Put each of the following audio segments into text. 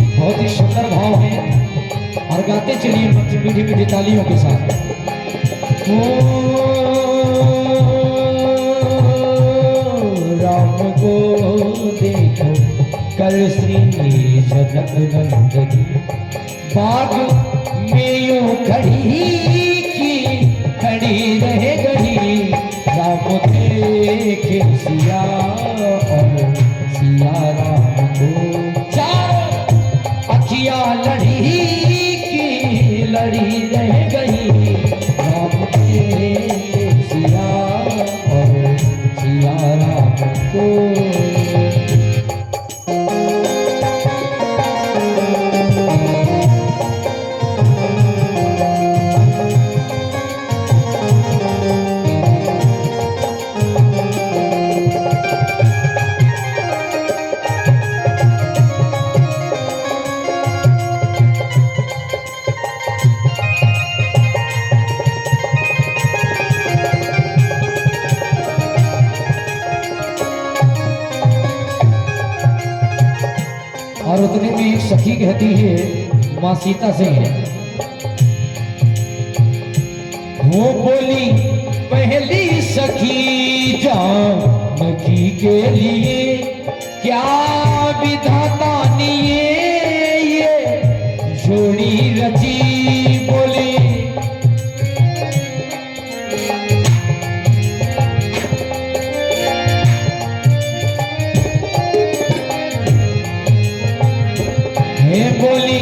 बहुत ही सुंदर भाव है और गाते चलिए मीठी मीठी तालियों के साथ। राम को देखो कल श्री जनक नंदनी बाग में यूं खड़ी की खड़ी रह गई। राम देखे सिया और सिया राम को अखियां लड़ी की लड़ी रह गई। राम देखे सिया और सिया राम को। और उतने में एक सखी कहती है मां सीता से, वो बोली पहली सखी जानकी के लिए क्या विधाता ने ये जोड़ी रची। बोली बोली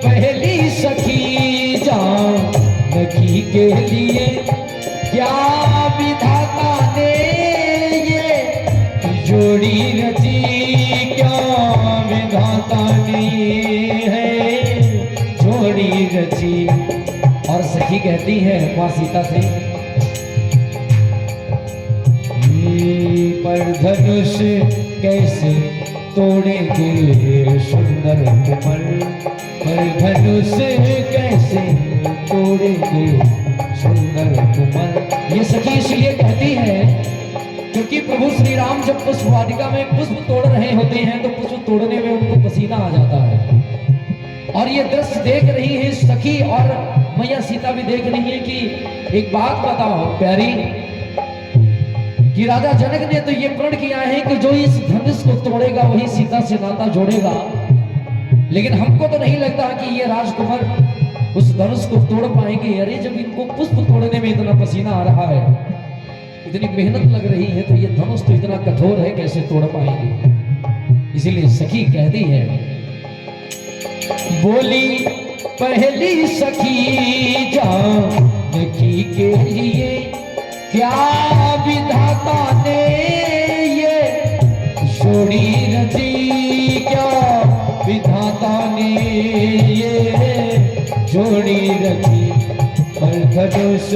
पहली सखी जानकी के लिए क्या विधाता ने ये जोड़ी रची। क्या विधाता ने है जोड़ी रची। और सखी कहती है मां सीता से, पर धनुष कैसे तोड़ेंगे सुंदर कमल। पर धनुष कैसे तोड़ेंगे सुंदर कमल। ये सखी इसलिए कहती है क्योंकि प्रभु श्री राम जब पुष्प वाटिका में पुष्प तोड़ रहे होते हैं तो पुष्प तोड़ने में उनको पसीना आ जाता है। और ये दृश्य देख रही है सखी और मैया सीता भी देख रही है कि एक बात बताओ प्यारी, कि राजा जनक ने तो ये प्रण किया है कि जो इस धनुष को तोड़ेगा वही सीता से नाता जोड़ेगा। लेकिन हमको तो नहीं लगता कि ये राजकुमार उस धनुष को तोड़ पाएंगे। अरे जब इनको पुष्प तोड़ने में इतना पसीना आ रहा है, इतनी मेहनत लग रही है, तो ये धनुष तो इतना कठोर है, कैसे तोड़ पाएंगे। इसीलिए सखी कहती है, बोली पहली सखी जानकी के लिए क्या विधाता ने ये जोड़ी रची। क्या विधाता ने ये जोड़ी रची। पर धनुष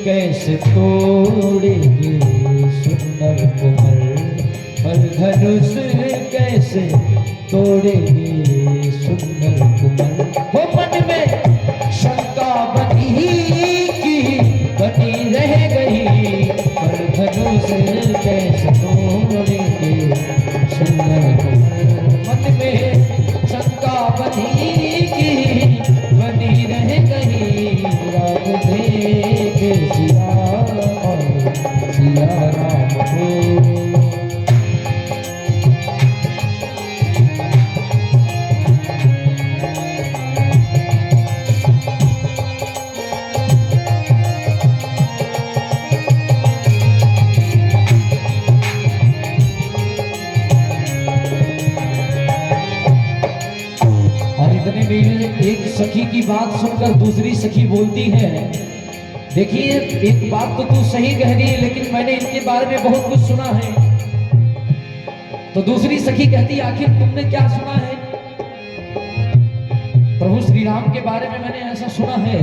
कैसे तोड़ेंगे सुंदर कोमल। पर धनुष कैसे तोड़ेंगे सुंदर कोमल। वो मन में शंका बनी की बनी रह गई। पर धनुष कैसे तोड़ेंगे सुंदर कोमल। मन में शंका बनी की बनी रह गई। राम देखे सिया और सिया राम को। एक सखी की बात सुनकर दूसरी सखी बोलती है, देखिए एक बात तो तू सही कह रही है, लेकिन मैंने इनके बारे में बहुत कुछ सुना है। तो दूसरी सखी कहती है, आखिर तुमने क्या सुना है? प्रभु श्री राम के बारे में मैंने ऐसा सुना है।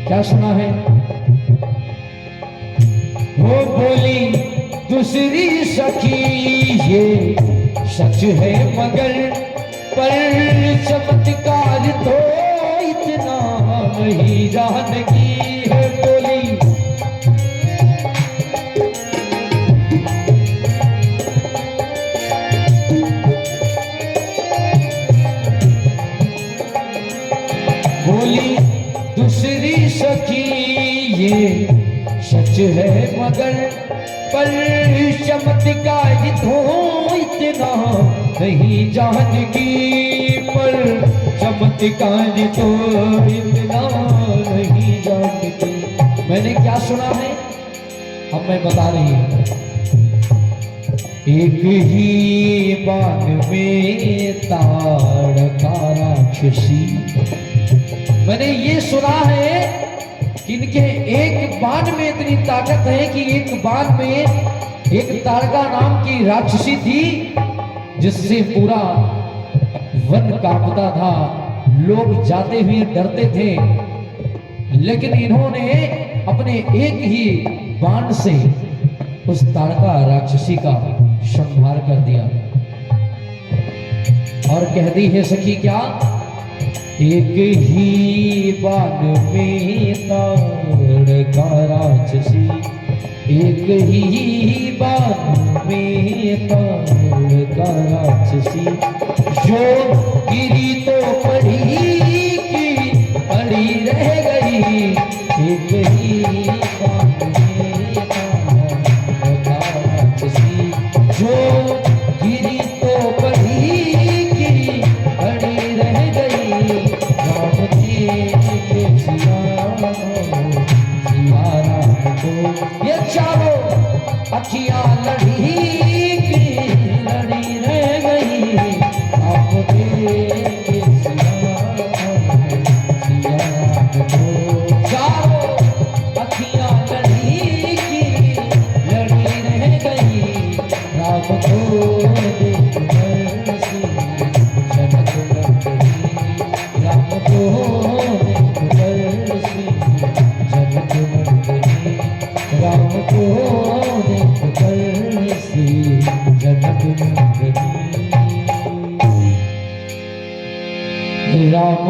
क्या सुना है? वो बोली दूसरी सखी ये सच है मगर पर चमत्कार वही जानकी है बोली। बोली दूसरी सखी ये सच है मगर पर चमत्कार तो इतना नहीं जानकी, पर चमत्कार तो इतना नहीं जानकी। मैंने क्या सुना है अब मैं बता रही हूँ। एक ही बाण में ताड़का राक्षसी। मैंने ये सुना है कि इनके एक बाण में इतनी ताकत है कि एक बाण में एक ताड़का नाम की राक्षसी थी जिससे पूरा वन कांपता था, लोग जाते हुए डरते थे, लेकिन इन्होंने अपने एक ही बाण से उस ताड़का राक्षसी का संहार कर दिया। और कह दी है सखी क्या, एक ही बाण में ताड़का राक्षसी, एक ही बाण में ताड़का राक्षसी, जो गिरी तो पड़ी की पड़ी रह गई, एक ही बाण में ताड़का राक्षसी, जो गिरी तो पड़ी की पड़ी रह गई। राम के सिया राम को ये चारों अखियां लड़ी की लड़ी रह गई। राम के सिया राम को चारों अखियां लड़ी की लड़ी रह गई। राम को देख कर सी जनक लग गई। राम को देख कर सी जनक लग गई। राम को देख कर सी जनक लग गई। राम